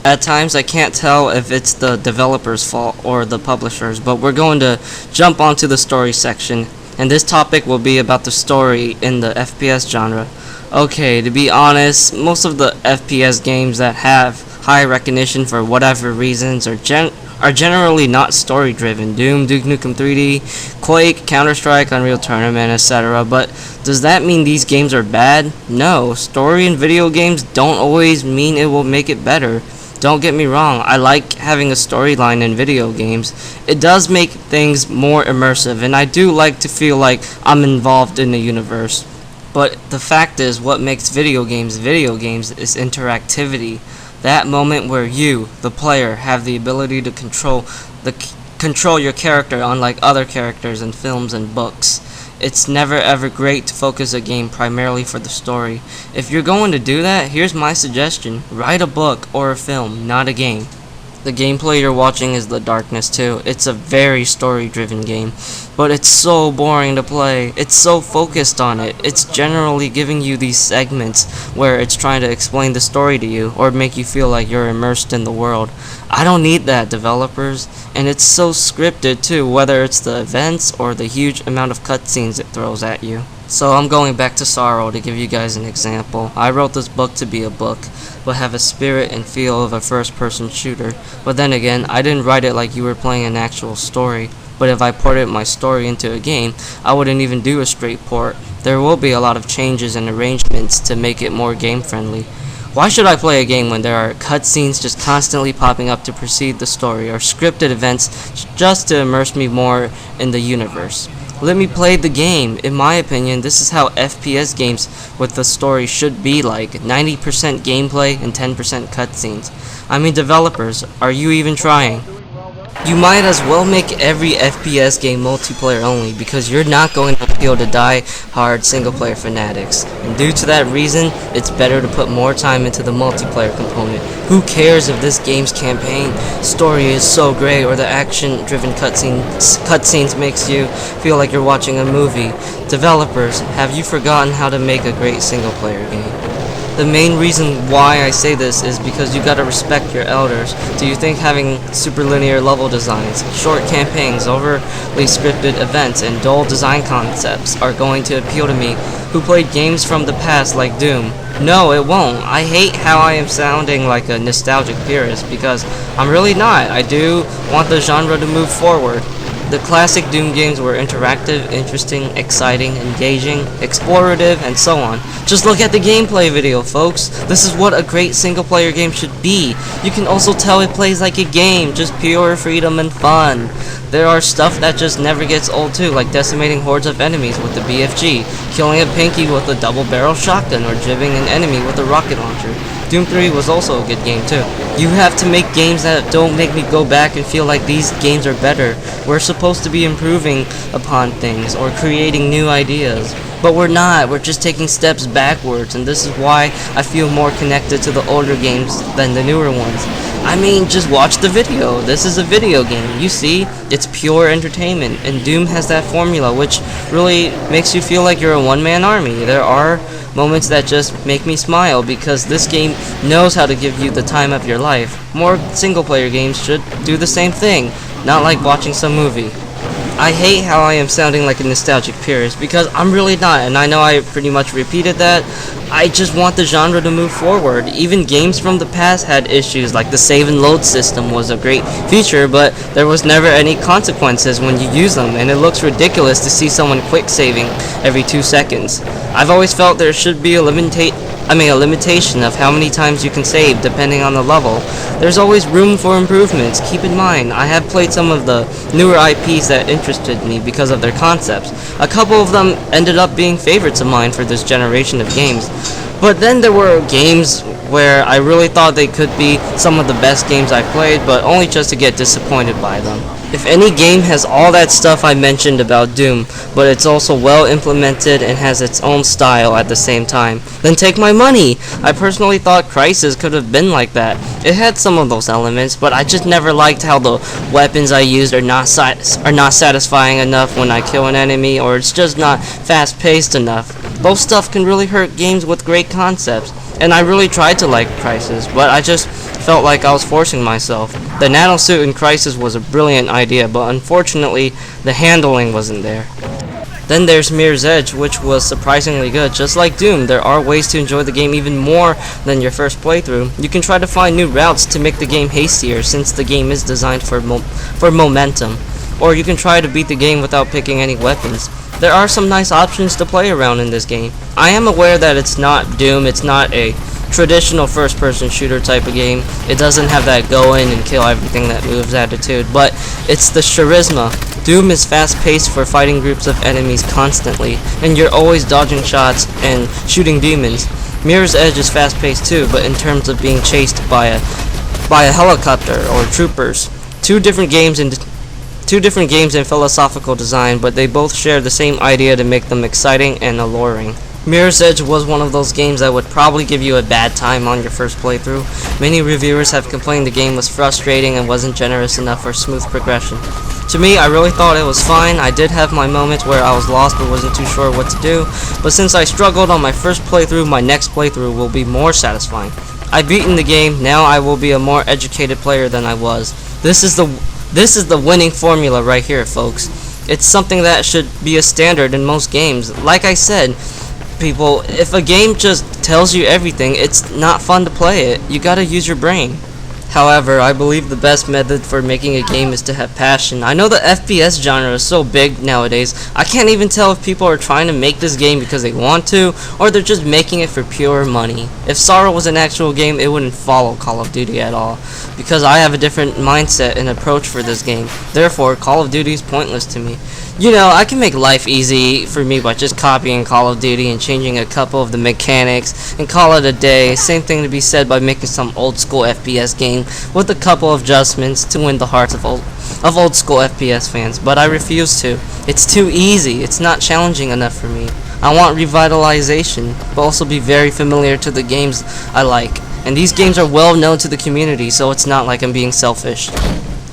At times I can't tell if it's the developer's fault or the publisher's, but we're going to jump onto the story section, and this topic will be about the story in the FPS genre. Okay, to be honest, most of the FPS games that have high recognition for whatever reasons are generally not story driven. Doom, Duke Nukem 3D, Quake, Counter-Strike, Unreal Tournament, etc. But does that mean these games are bad? No, story in video games don't always mean it will make it better. Don't get me wrong, I like having a storyline in video games. It does make things more immersive, and I do like to feel like I'm involved in the universe. But the fact is, what makes video games is interactivity. That moment where you, the player, have the ability to control your character, unlike other characters in films and books. It's never ever great to focus a game primarily for the story. If you're going to do that, here's my suggestion. Write a book or a film, not a game. The gameplay you're watching is The Darkness 2. It's a very story-driven game, but it's so boring to play. It's so focused on it. It's generally giving you these segments where it's trying to explain the story to you or make you feel like you're immersed in the world. I don't need that, developers. And it's so scripted too, whether it's the events or the huge amount of cutscenes it throws at you. So I'm going back to Sorrow to give you guys an example. I wrote this book to be a book, but have a spirit and feel of a first-person shooter. But then again, I didn't write it like you were playing an actual story. But if I ported my story into a game, I wouldn't even do a straight port. There will be a lot of changes and arrangements to make it more game-friendly. Why should I play a game when there are cutscenes just constantly popping up to precede the story, or scripted events just to immerse me more in the universe? Let me play the game. In my opinion, this is how FPS games with the story should be like. 90% gameplay and 10% cutscenes. I mean, developers, are you even trying? You might as well make every FPS game multiplayer only, because you're not going to appeal to die-hard single-player fanatics. And due to that reason, it's better to put more time into the multiplayer component. Who cares if this game's campaign story is so great or the action-driven cutscenes makes you feel like you're watching a movie? Developers, have you forgotten how to make a great single-player game? The main reason why I say this is because you gotta respect your elders. Do you think having super linear level designs, short campaigns, overly scripted events, and dull design concepts are going to appeal to me, who played games from the past like Doom? No, it won't. I hate how I am sounding like a nostalgic purist, because I'm really not. I do want the genre to move forward. The classic Doom games were interactive, interesting, exciting, engaging, explorative, and so on. Just look at the gameplay video, folks. This is what a great single-player game should be. You can also tell it plays like a game, just pure freedom and fun. There are stuff that just never gets old too, like decimating hordes of enemies with the BFG, killing a pinky with a double-barrel shotgun, or jibbing an enemy with a rocket launcher. Doom 3 was also a good game too. You have to make games that don't make me go back and feel like these games are better. We're supposed to be improving upon things or creating new ideas. But we're not. We're just taking steps backwards, and this is why I feel more connected to the older games than the newer ones. I mean, just watch the video. This is a video game. You see, it's pure entertainment, and Doom has that formula which really makes you feel like you're a one-man army. There are moments that just make me smile because this game knows how to give you the time of your life. More single-player games should do the same thing, not like watching some movie. I hate how I am sounding like a nostalgic purist, because I'm really not, and I know I pretty much repeated that. I just want the genre to move forward. Even games from the past had issues, like the save and load system was a great feature, but there was never any consequences when you use them, and it looks ridiculous to see someone quick saving every 2 seconds. I've always felt there should be a limitation of how many times you can save depending on the level. There's always room for improvements. Keep in mind, I have played some of the newer IPs that interested me because of their concepts. A couple of them ended up being favorites of mine for this generation of games. But then there were games where I really thought they could be some of the best games I played, but only just to get disappointed by them. If any game has all that stuff I mentioned about Doom, but it's also well implemented and has its own style at the same time, then take my money! I personally thought Crysis could have been like that. It had some of those elements, but I just never liked how the weapons I used are not satisfying enough when I kill an enemy, or it's just not fast-paced enough. Those stuff can really hurt games with great concepts. And I really tried to like Crysis, but I just felt like I was forcing myself. The nanosuit in Crisis was a brilliant idea, but unfortunately, the handling wasn't there. Then there's Mirror's Edge, which was surprisingly good. Just like Doom, there are ways to enjoy the game even more than your first playthrough. You can try to find new routes to make the game hastier, since the game is designed for momentum. Or you can try to beat the game without picking any weapons. There are some nice options to play around in this game. I am aware that it's not Doom, it's not a traditional first-person shooter type of game. It doesn't have that go in and kill everything that moves attitude, but it's the charisma. Doom is fast-paced for fighting groups of enemies constantly, and you're always dodging shots and shooting demons. Mirror's Edge is fast-paced too, but in terms of being chased by a helicopter or troopers. Two different games in philosophical design, but they both share the same idea to make them exciting and alluring. Mirror's Edge was one of those games that would probably give you a bad time on your first playthrough. Many reviewers have complained the game was frustrating and wasn't generous enough for smooth progression. To me, I really thought it was fine. I did have my moments where I was lost or wasn't too sure what to do, but since I struggled on my first playthrough, my next playthrough will be more satisfying. I've beaten the game, now I will be a more educated player than I was. This is the winning formula right here, folks. It's something that should be a standard in most games. Like I said, people, if a game just tells you everything, it's not fun to play it. You gotta use your brain. However, I believe the best method for making a game is to have passion. I know the FPS genre is so big nowadays, I can't even tell if people are trying to make this game because they want to, or they're just making it for pure money. If Sorrow was an actual game, it wouldn't follow Call of Duty at all, because I have a different mindset and approach for this game. Therefore, Call of Duty is pointless to me. You know, I can make life easy for me by just copying Call of Duty and changing a couple of the mechanics and call it a day. Same thing to be said by making some old school FPS game with a couple of adjustments to win the hearts of old school FPS fans, but I refuse to. It's too easy. It's not challenging enough for me. I want revitalization, but also be very familiar to the games I like. And these games are well known to the community, so it's not like I'm being selfish.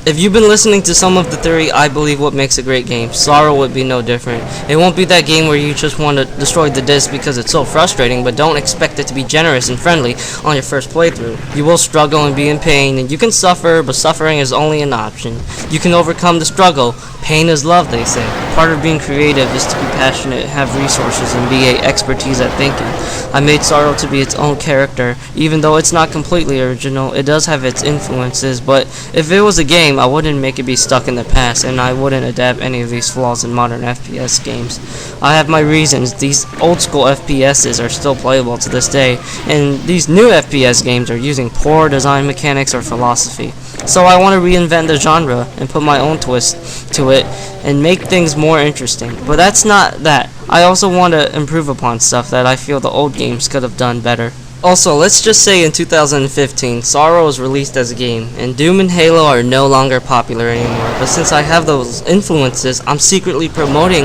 If you've been listening to some of the theory, I believe what makes a great game. Sorrow would be no different. It won't be that game where you just want to destroy the disc because it's so frustrating, but don't expect it to be generous and friendly on your first playthrough. You will struggle and be in pain, and you can suffer, but suffering is only an option. You can overcome the struggle. Pain is love, they say. Part of being creative is to be passionate, have resources, and be an expertise at thinking. I made Sorrow to be its own character. Even though it's not completely original, it does have its influences, but if it was a game, I wouldn't make it be stuck in the past, and I wouldn't adapt any of these flaws in modern FPS games. I have my reasons. These old school FPSs are still playable to this day, and these new FPS games are using poor design mechanics or philosophy. So I want to reinvent the genre and put my own twist to it and make things more interesting. But that's not that. I also want to improve upon stuff that I feel the old games could have done better. Also, let's just say in 2015, Sorrow was released as a game, and Doom and Halo are no longer popular anymore. But since I have those influences, I'm secretly promoting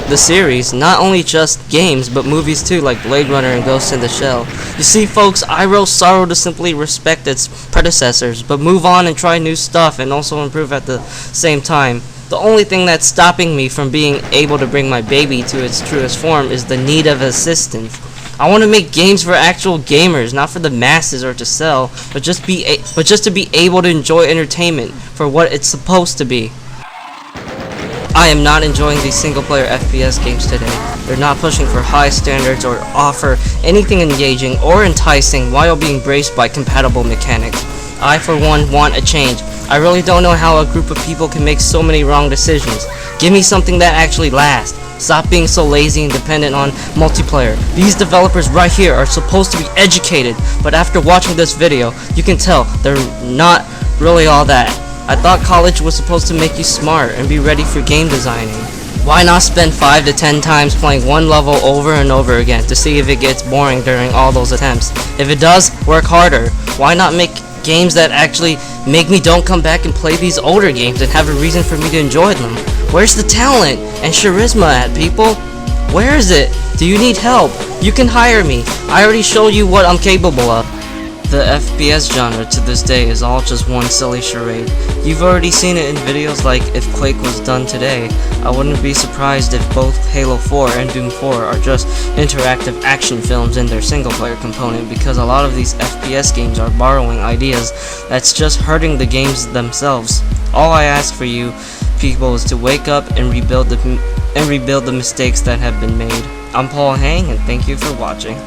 the series, not only just games, but movies too, like Blade Runner and Ghost in the Shell. You see, folks, I wrote Sorrow to simply respect its predecessors, but move on and try new stuff and also improve at the same time. The only thing that's stopping me from being able to bring my baby to its truest form is the need of assistance. I want to make games for actual gamers, not for the masses or to sell, but just to be able to enjoy entertainment for what it's supposed to be. I am not enjoying these single-player FPS games today. They're not pushing for high standards or offer anything engaging or enticing while being braced by compatible mechanics. I, for one, want a change. I really don't know how a group of people can make so many wrong decisions. Give me something that actually lasts. Stop being so lazy and dependent on multiplayer. These developers right here are supposed to be educated, but after watching this video, you can tell they're not really all that. I thought college was supposed to make you smart and be ready for game designing. Why not spend 5 to 10 times playing one level over and over again to see if it gets boring during all those attempts? If it does, work harder. Why not make games that actually make me don't come back and play these older games and have a reason for me to enjoy them? Where's the talent and charisma at, people? Where is it? Do you need help? You can hire me. I already showed you what I'm capable of. The FPS genre to this day is all just one silly charade. You've already seen it in videos like if Quake was done today. I wouldn't be surprised if both Halo 4 and Doom 4 are just interactive action films in their single player component, because a lot of these FPS games are borrowing ideas that's just hurting the games themselves. All I ask for you people is to wake up and rebuild the mistakes that have been made. I'm Paul Hang, and thank you for watching.